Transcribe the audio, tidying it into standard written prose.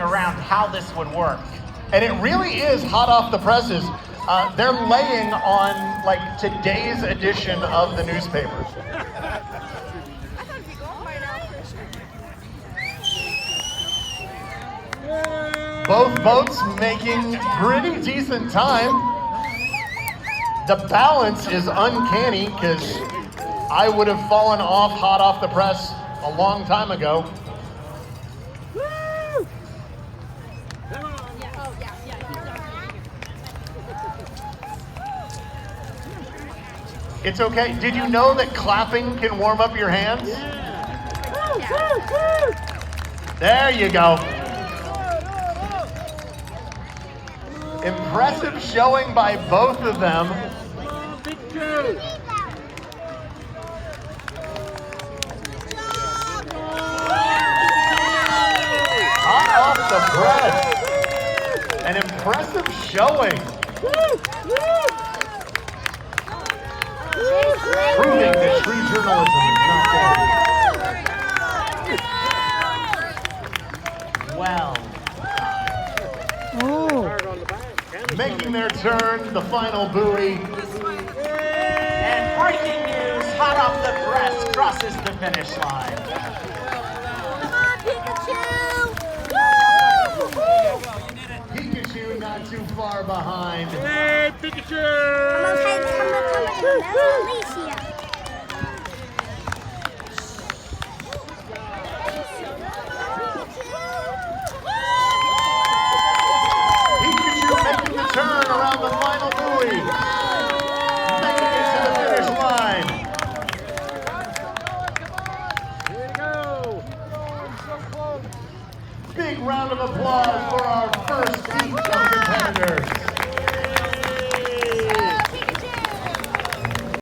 around how this would work. And it really is hot off the presses. They're laying on like today's edition of the newspaper. Both boats making pretty decent time. The balance is uncanny because I would have fallen off hot off the press a long time ago. It's okay. Did you know that clapping can warm up your hands? There you go. Impressive showing by both of them. Hot off the press. An impressive showing. Proving that true journalism is not dead. Well. Making their turn, the final buoy. And breaking news, hot off the press, crosses the finish line. Come on, Pikachu! Woo! Pikachu not too far behind. Hey, Pikachu! Alicia. Pikachu making the turn around the final buoy. Making it to the finish line. Here we go! Big round of applause for our